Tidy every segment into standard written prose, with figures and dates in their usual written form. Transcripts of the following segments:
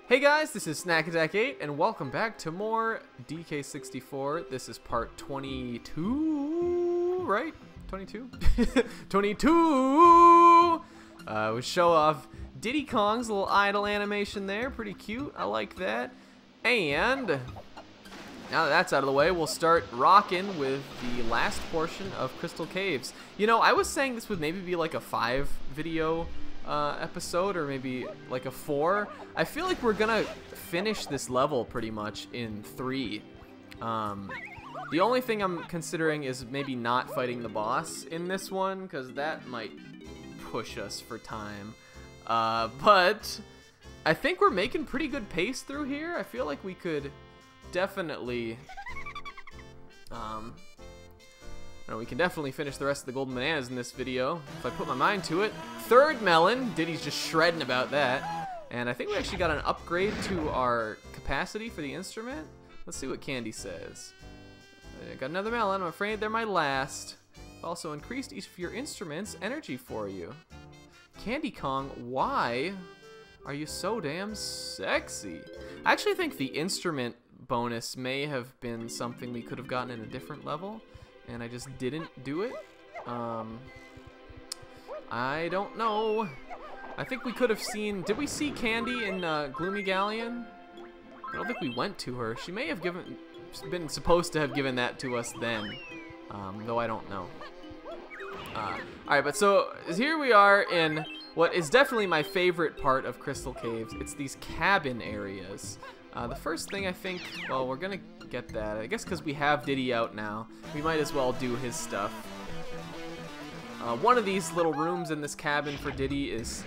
Hey guys, this is Snack Attack 8, and welcome back to more DK64. This is part 22, right? 22? 22! We show off Diddy Kong's little idle animation there. Pretty cute. I like that. And now that that's out of the way, we'll start rocking with the last portion of Crystal Caves. You know, I was saying this would maybe be like a 5-video episode, or maybe like a 4. I feel like we're gonna finish this level pretty much in 3. The only thing I'm considering is maybe not fighting the boss in this one, because that might push us for time. But I think we're making pretty good pace through here. I feel like we could definitely we can definitely finish the rest of the golden bananas in this video if I put my mind to it. Third melon, Diddy's just shredding about that. And I think we actually got an upgrade to our capacity for the instrument. Let's see what Candy says. I got another melon. I'm afraid they're my last. Also increased each of your instruments' energy for you. Candy Kong, why are you so damn sexy? I actually think the instrument bonus may have been something we could have gotten in a different level, and I just didn't do it. I don't know. I think we could have seen... Did we see Candy in Gloomy Galleon? I don't think we went to her. She may have been supposed to have given that to us then, though I don't know. Alright, but so here we are in what is definitely my favorite part of Crystal Caves. It's these cabin areas. The first thing I think, well, we're gonna get that. I guess because we have Diddy out now, we might as well do his stuff. One of these little rooms in this cabin for Diddy is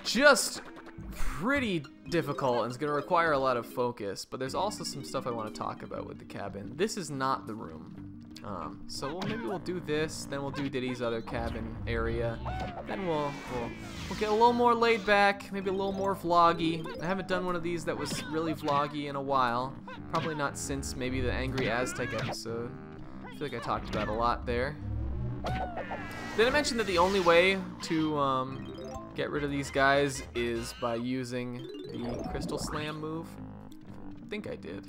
just pretty difficult and is gonna require a lot of focus, but there's also some stuff I want to talk about with the cabin. This is not the room. So maybe we'll do this, then we'll do Diddy's other cabin area, then we'll get a little more laid back, maybe a little more vloggy. I haven't done one of these that was really vloggy in a while, probably not since maybe the Angry Aztec episode. I feel like I talked about a lot there. Did I mention that the only way to get rid of these guys is by using the Crystal Slam move? I think I did.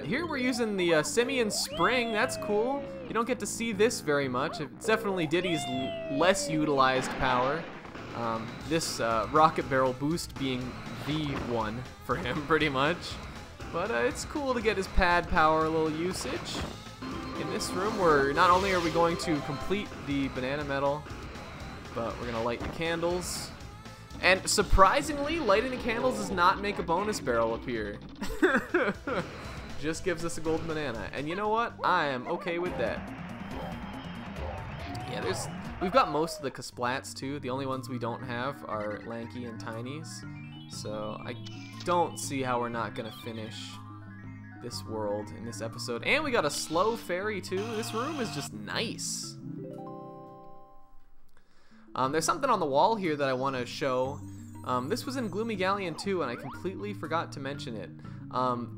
Here we're using the Simian Spring. That's cool. You don't get to see this very much. It's definitely Diddy's less utilized power. This rocket barrel boost being the one for him, pretty much. But it's cool to get his pad power a little usage. In this room, not only are we going to complete the banana medal, but we're going to light the candles. And surprisingly, lighting the candles does not make a bonus barrel appear. Just gives us a golden banana, and you know what? I am okay with that. Yeah, we've got most of the Kasplats too. The only ones we don't have are Lanky and Tinies, so I don't see how we're not gonna finish this world in this episode. And we got a slow fairy too. This room is just nice. There's something on the wall here that I want to show. This was in Gloomy Galleon too, and I completely forgot to mention it.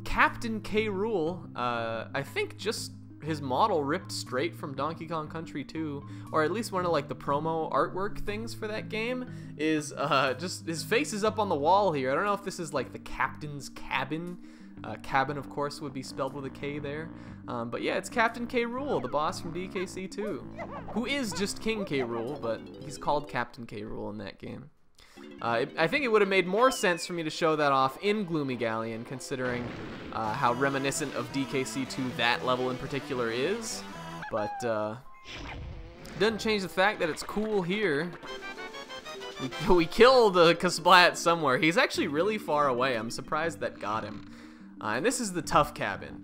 Captain K. Rool, I think just his model ripped straight from Donkey Kong Country 2, or at least one of like the promo artwork things for that game, is just his face is up on the wall here. I don't know if this is like the captain's cabin. Cabin, of course, would be spelled with a K there. But yeah, it's Captain K. Rool, the boss from DKC 2, who is just King K. Rool, but he's called Captain K. Rool in that game. I think it would have made more sense for me to show that off in Gloomy Galleon, considering how reminiscent of DKC2 that level in particular is. But doesn't change the fact that it's cool here. We kill the Kasplat somewhere. He's actually really far away. I'm surprised that got him. And this is the tough cabin.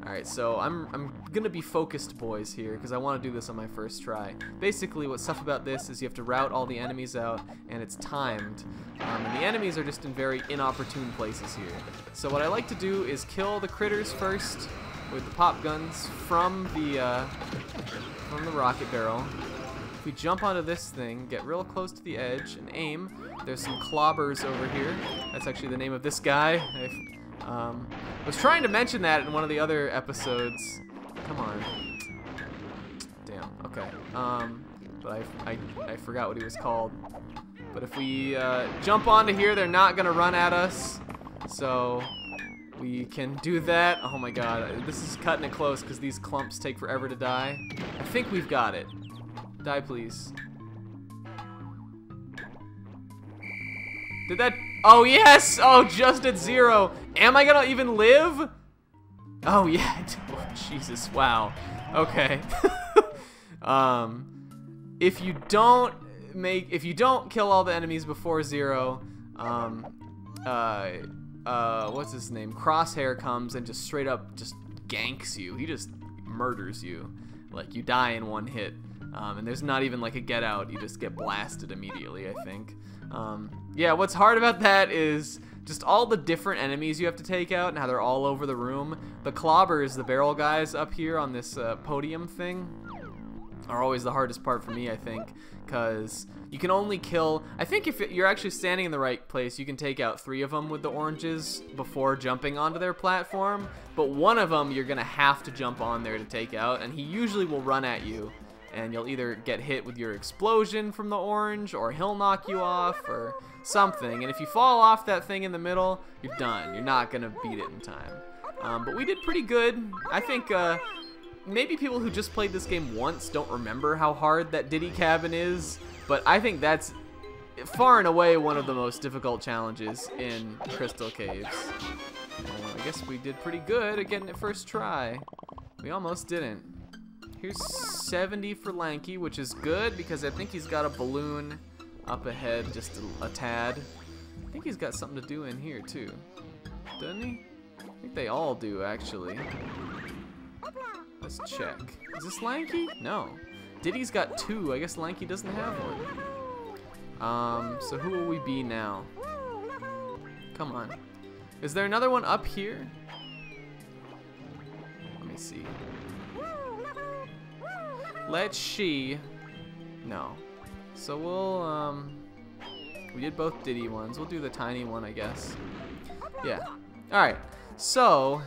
Alright, so I'm gonna be focused, boys, here, because I want to do this on my first try. Basically, what's tough about this is you have to route all the enemies out, and it's timed. And the enemies are just in very inopportune places here. So what I like to do is kill the critters first with the pop guns from the rocket barrel. If we jump onto this thing, get real close to the edge, and aim, there's some clobbers over here. That's actually the name of this guy. I was trying to mention that in one of the other episodes. Come on. Damn, okay. But I forgot what he was called. But if we jump onto here, they're not gonna run at us. So we can do that. Oh my god, this is cutting it close because these clumps take forever to die. I think we've got it. Die, please. Did that? Oh, yes! Oh, just at 0. Am I gonna even live? Oh, yeah. Oh, Jesus, wow. Okay. If you don't kill all the enemies before 0, what's his name? Crosshair comes and just straight up just ganks you. He just murders you. Like, you die in one hit. And there's not even like a get out. You just get blasted immediately, I think. Yeah, what's hard about that is just all the different enemies you have to take out and how they're all over the room. The clobbers, the barrel guys up here on this podium thing, are always the hardest part for me, I think, because you can only kill, I think if you're actually standing in the right place, you can take out 3 of them with the oranges before jumping onto their platform, but one of them you're gonna have to jump on there to take out, and he usually will run at you, and you'll either get hit with your explosion from the orange, or he'll knock you off, or something, and if you fall off that thing in the middle, you're done. You're not gonna beat it in time. But we did pretty good. I think maybe people who just played this game once don't remember how hard that Diddy cabin is, but I think that's far and away one of the most difficult challenges in Crystal Caves. I guess we did pretty good at getting it first try. We almost didn't. Here's 70 for Lanky, which is good because I think he's got a balloon up ahead, just a tad. I think he's got something to do in here too, doesn't he? I think they all do, actually. Let's check. Is this Lanky? No. Diddy's got 2. I guess Lanky doesn't have one. So who will we be now? Come on. Is there another one up here? Let me see. Let's see. No. So we'll, we did both Diddy ones. We'll do the tiny one, I guess. Yeah. Alright. So,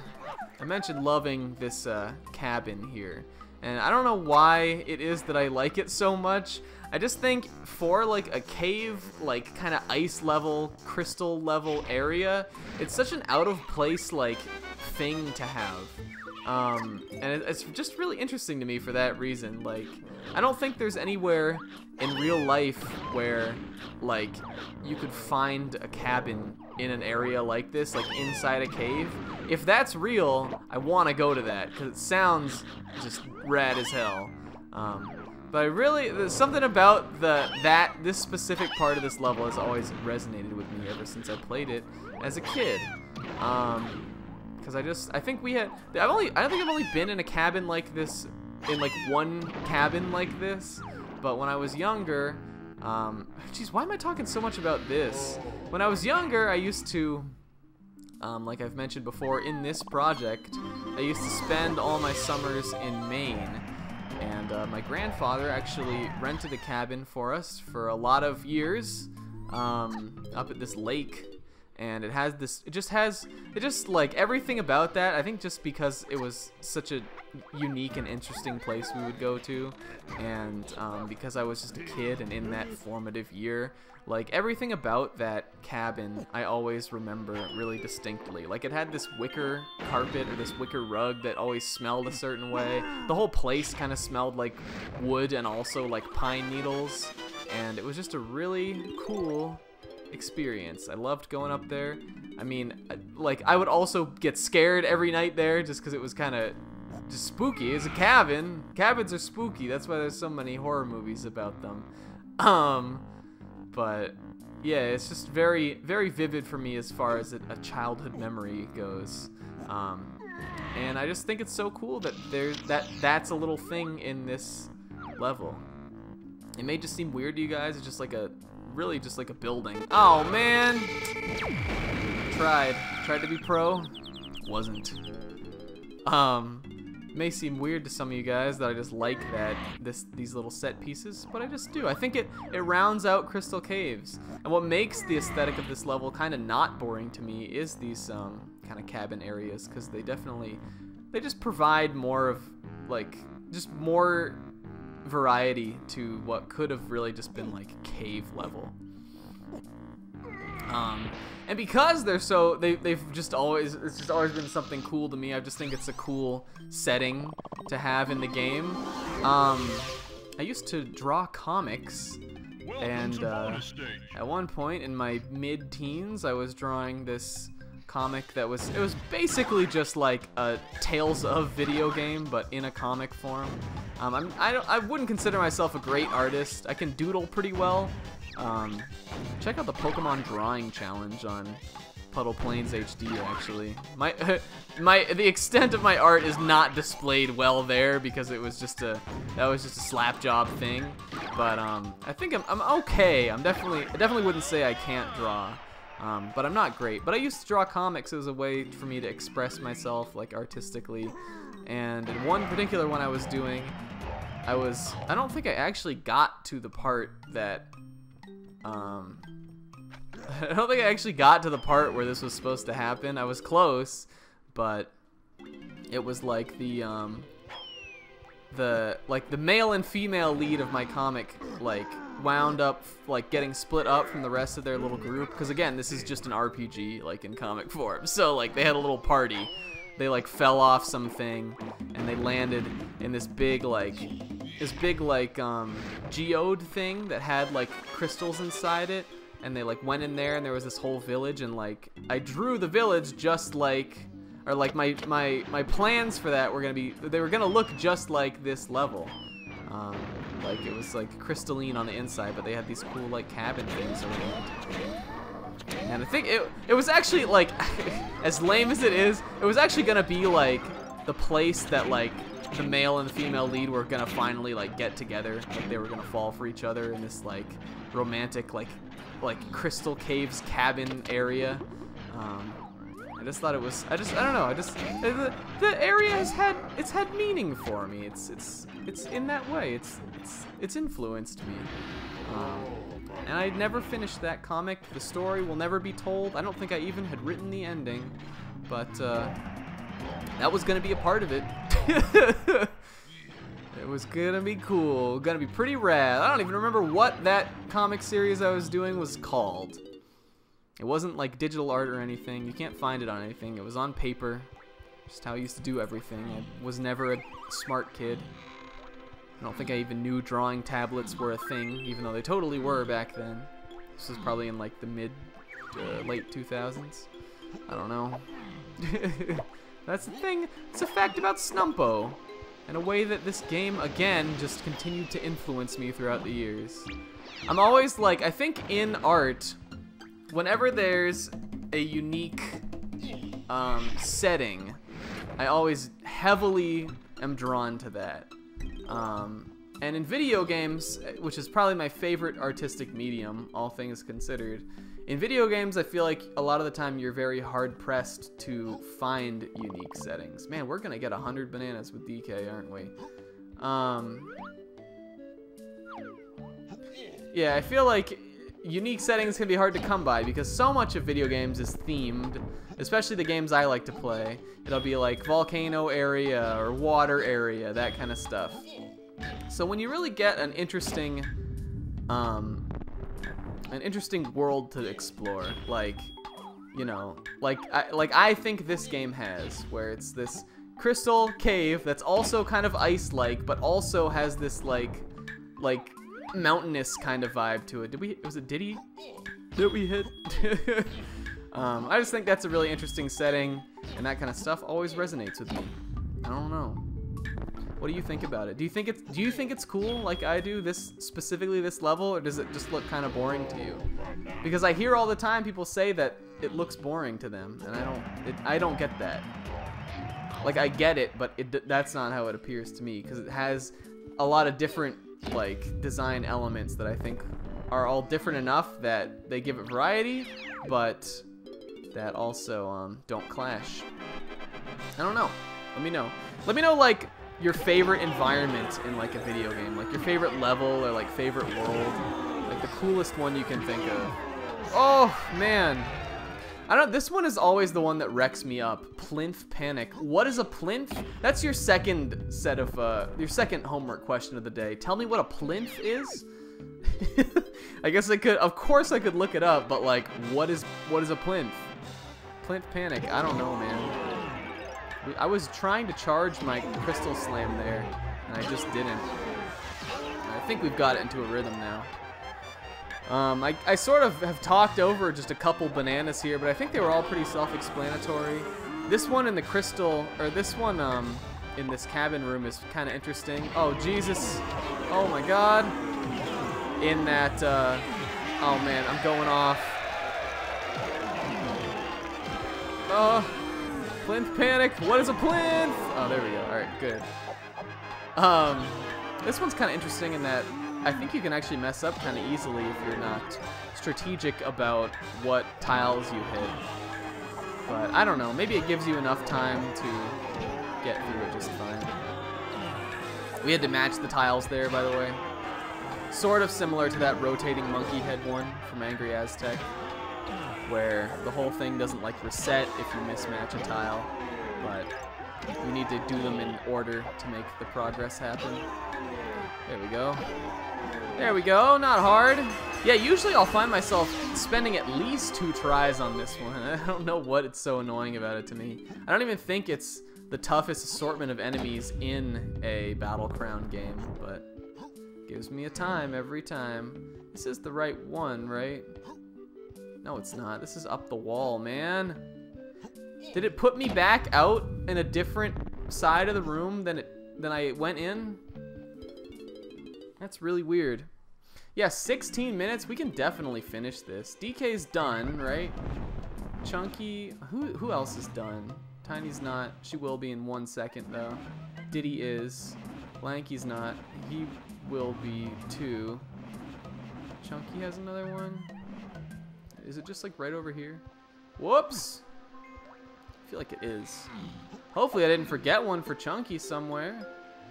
I mentioned loving this cabin here. And I don't know why it is that I like it so much. I just think for like a cave, like kind of ice level, crystal level area, it's such an out of place like thing to have. And it's just really interesting to me for that reason. Like, I don't think there's anywhere in real life where like you could find a cabin in an area like this, like inside a cave. If that's real, I want to go to that because it sounds just rad as hell. But there's something about this specific part of this level has always resonated with me ever since I played it as a kid. Because I think I don't think I've only been in a cabin like this, in like one cabin like this, but when I was younger, geez, why am I talking so much about this? When I was younger, I used to, like I've mentioned before, in this project, I used to spend all my summers in Maine, and my grandfather actually rented a cabin for us for a lot of years, up at this lake. And it has this, it just like everything about that, I think just because it was such a unique and interesting place we would go to, and because I was just a kid and in that formative year, like everything about that cabin I always remember really distinctly. Like it had this wicker carpet or this wicker rug that always smelled a certain way. The whole place kind of smelled like wood and also like pine needles, and it was just a really cool experience. I loved going up there. I mean, like I would also get scared every night there just because it was kind of just spooky. It's a cabin. Cabins are spooky. That's why there's so many horror movies about them. But yeah, it's just very, very vivid for me as far as a childhood memory goes. And I just think it's so cool that that's a little thing in this level. It may just seem weird to you guys. It's just like really just like a building. Oh man, tried to be pro, wasn't. May seem weird to some of you guys that I just like these little set pieces, but I just do. I think it rounds out Crystal Caves, and what makes the aesthetic of this level kind of not boring to me is these kind of cabin areas, because they just provide more of like just more variety to what could have really just been like cave level. And because they're so, they've just always, it's just always been something cool to me. I just think it's a cool setting to have in the game. I used to draw comics, and at one point in my mid-teens, I was drawing this comic that was, it was basically just like a Tales of video game, but in a comic form. I wouldn't consider myself a great artist. I can doodle pretty well. Check out the Pokemon drawing challenge on Puddle Plains HD. Actually, the extent of my art is not displayed well there because it was just that was just a slap job thing. But I think I'm okay. I definitely wouldn't say I can't draw. But I'm not great. But I used to draw comics as a way for me to express myself like artistically. And in one particular one I was doing, I don't think I actually got to the part that I don't think I actually got to the part where this was supposed to happen. I was close, but it was like the male and female lead of my comic like wound up like getting split up from the rest of their little group, because again, this is just an RPG like in comic form. So like they had a little party. They like fell off something and they landed in this big geode thing that had like crystals inside it, and they like went in there and there was this whole village, and like I drew the village just like, or like my plans for that were they were gonna look just like this level. Like it was like crystalline on the inside, but they had these cool like cabin things around. And I think it was actually like, as lame as it is, it was actually gonna be like the place that like the male and the female lead were gonna finally like get together. Like they were gonna fall for each other in this like romantic like crystal caves cabin area. I just thought it was, I don't know, the area has had meaning for me. It's in that way. It's influenced me. And I never finished that comic. The story will never be told. I don't think I even had written the ending, but that was gonna be a part of it. It was gonna be cool, gonna be pretty rad. I don't even remember what that comic series I was doing was called. It wasn't like digital art or anything. You can't find it on anything. It was on paper. Just how I used to do everything. I was never a smart kid. I don't think I even knew drawing tablets were a thing, even though they totally were back then. This was probably in like the late 2000s. I don't know. That's the thing. It's a fact about Snumpo. In a way that this game, again, just continued to influence me throughout the years. I'm always like, I think in art, whenever there's a unique setting, I always heavily am drawn to that. And in video games, which is probably my favorite artistic medium, all things considered, in video games I feel like a lot of the time you're very hard-pressed to find unique settings. Man, we're gonna get 100 bananas with DK, aren't we? Yeah, I feel like unique settings can be hard to come by because so much of video games is themed, especially the games I like to play. It'll be like volcano area or water area, that kind of stuff. So when you really get an interesting world to explore, like, you know, like I think this game has, where it's this crystal cave that's also kind of ice-like, but also has this like mountainous kind of vibe to it. Was it Diddy that we hit? I just think that's a really interesting setting, and that kind of stuff always resonates with me. I don't know. What do you think about it? Do you think it's cool like I do, specifically this level, or does it just look kind of boring to you? Because I hear all the time people say that it looks boring to them, and I don't get that. Like I get it, but that's not how it appears to me, because it has a lot of different like design elements that I think are all different enough that they give it variety, but that also don't clash. I don't know. Let me know. Let me know like your favorite environment in like a video game, like your favorite level or like favorite world, like the coolest one you can think of. Oh man, I don't. This one is always the one that wrecks me up. Plinth Panic. What is a plinth? That's your second set of your second homework question of the day. Tell me what a plinth is. I guess I could, of course I could look it up, but like, what is a plinth? Plinth panic, I don't know, man. I was trying to charge my crystal slam there, and I just didn't. I think we've got it into a rhythm now. I sort of have talked over just a couple bananas here, but I think they were all pretty self-explanatory. This one in the crystal, or this one in this cabin room is kind of interesting. Oh, Jesus. Oh, my God. In that, oh, man, I'm going off. Plinth panic. What is a plinth? Oh, there we go. All right, good. This one's kind of interesting in that I think you can actually mess up kind of easily if you're not strategic about what tiles you hit. But I don't know. Maybe it gives you enough time to get through it just fine. We had to match the tiles there, by the way. Sort of similar to that rotating monkey head one from Angry Aztec, where the whole thing doesn't like reset if you mismatch a tile, but you need to do them in order to make the progress happen. There we go. There we go, not hard. Yeah, usually I'll find myself spending at least 2 tries on this one. I don't know what it's so annoying about it to me. I don't even think it's the toughest assortment of enemies in a Battle Crown game, but gives me a time every time. This is the right one, right? No, it's not. This is up the wall, man. Did it put me back out in a different side of the room than I went in? That's really weird. Yeah, 16 minutes. We can definitely finish this. DK's done, right? Chunky. Who else is done? Tiny's not. She will be in 1 second, though. Diddy is. Lanky's not. He will be too. Chunky has another one. Is it just like right over here? Whoops! I feel like it is. Hopefully I didn't forget one for Chunky somewhere.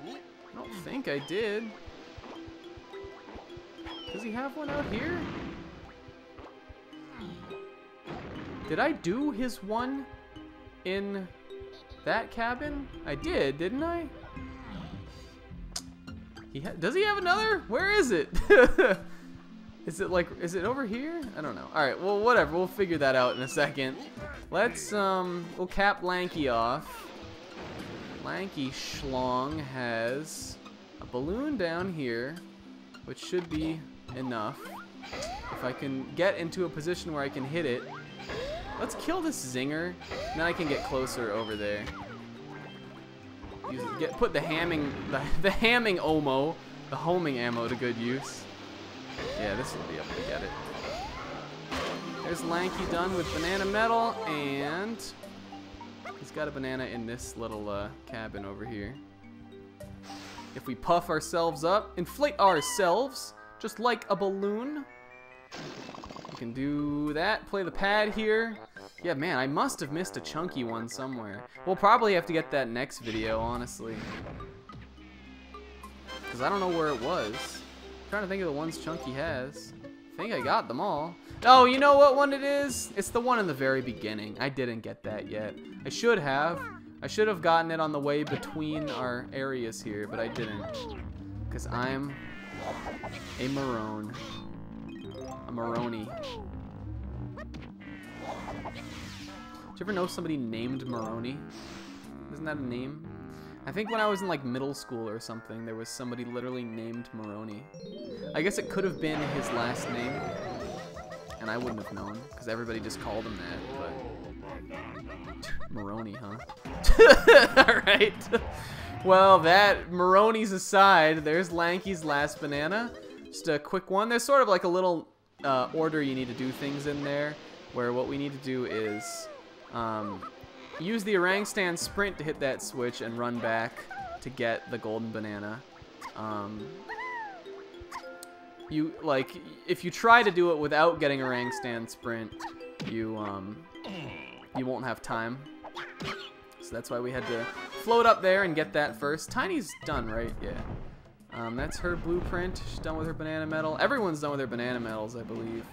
I don't think I did. Does he have one out here? Did I do his one in that cabin? I did, didn't I? Does he have another? Where is it? Is it over here? I don't know. All right, well, whatever. We'll figure that out in a second. Let's, we'll cap Lanky off. Lanky Schlong has a balloon down here, which should be enough. If I can get into a position where I can hit it. Let's kill this zinger, then I can get closer over there. Put the hamming Omo, the homing ammo to good use. Yeah, this will be able to get it. There's Lanky done with banana metal, and he's got a banana in this little cabin over here. If we puff ourselves up, inflate ourselves, just like a balloon, we can do that. Play the pad here. Yeah, man, I must have missed a chunky one somewhere. We'll probably have to get that next video, honestly, because I don't know where it was. I'm trying to think of the ones Chunky has. I think I got them all. Oh, you know what one it is? It's the one in the very beginning. I didn't get that yet. I should have. I should have gotten it on the way between our areas here, but I didn't. Because I'm a Marone. A Maroni. Did you ever know somebody named Maroni? Isn't that a name? I think when I was in like middle school or something, there was somebody literally named Maroni. I guess it could have been his last name, and I wouldn't have known because everybody just called him that. But Maroni, huh? All right. Well, that Maroni's aside, there's Lanky's last banana. Just a quick one. There's sort of like a little order you need to do things in there, where what we need to do is use the orangutan sprint to hit that switch and run back to get the golden banana. If you try to do it without getting orangutan sprint, you won't have time. So that's why we had to float up there and get that first. Tiny's done, right? Yeah. That's her blueprint. She's done with her banana medal. Everyone's done with their banana medals, I believe.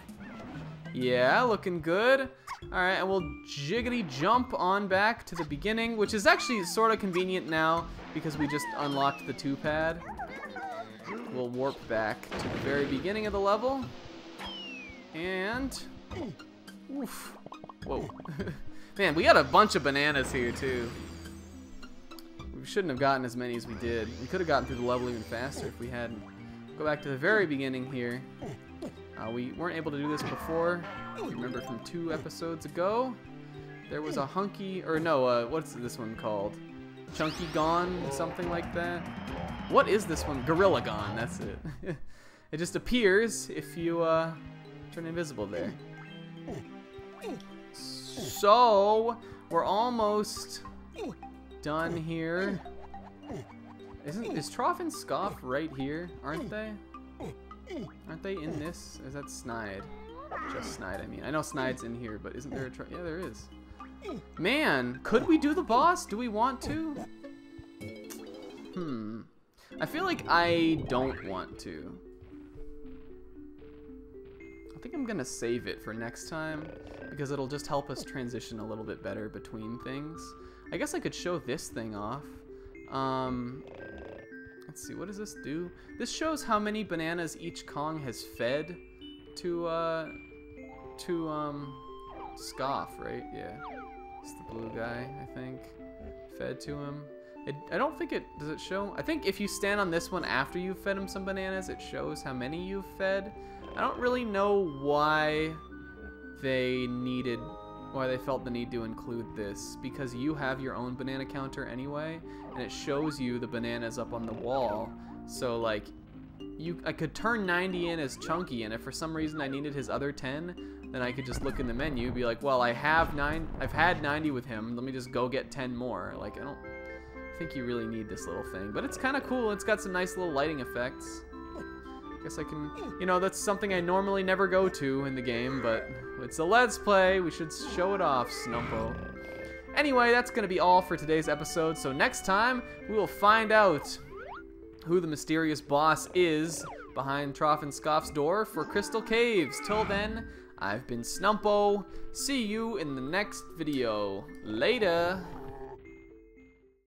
Yeah, looking good. Alright, and we'll jiggity jump on back to the beginning, which is actually sort of convenient now because we just unlocked the 2-pad. we'll warp back to the very beginning of the level. And... oof. Whoa. Man, we got a bunch of bananas here, too. We shouldn't have gotten as many as we did. We could have gotten through the level even faster if we hadn't. Go back to the very beginning here. We weren't able to do this before. Remember from 2 episodes ago? There was a hunky... or no, what's this one called? Chunky Gone? Something like that? What is this one? Gorilla Gone, that's it. It just appears if you turn invisible there. So, we're almost done here. Is Trough and Scoff right here? Aren't they? Aren't they in this? Is that Snide? Just Snide, I mean. I know Snide's in here, but isn't there a yeah, there is. Man, could we do the boss? Do we want to? I feel like I don't want to. I think I'm gonna save it for next time because it'll just help us transition a little bit better between things. I guess I could show this thing off. Let's see, what does this do? This shows how many bananas each Kong has fed to Scoff, right? Yeah. It's the blue guy, I think. Fed to him. I don't think it... does it show? I think if you stand on this one after you've fed him some bananas, it shows how many you've fed. I don't really know why they felt the need to include this, because you have your own banana counter anyway, and it shows you the bananas up on the wall. So like, I could turn 90 in as Chunky, and if for some reason I needed his other 10, then I could just look in the menu, be like, well, I've had 90 with him, let me just go get 10 more. Like, I don't think you really need this little thing, but it's kind of cool. It's got some nice little lighting effects. Guess I can, you know, that's something I normally never go to in the game, but it's a Let's Play. We should show it off, Snumpo. Anyway, that's going to be all for today's episode, so next time we will find out who the mysterious boss is behind Trough and Scoff's door for Crystal Caves. Till then, I've been Snumpo. See you in the next video. Later.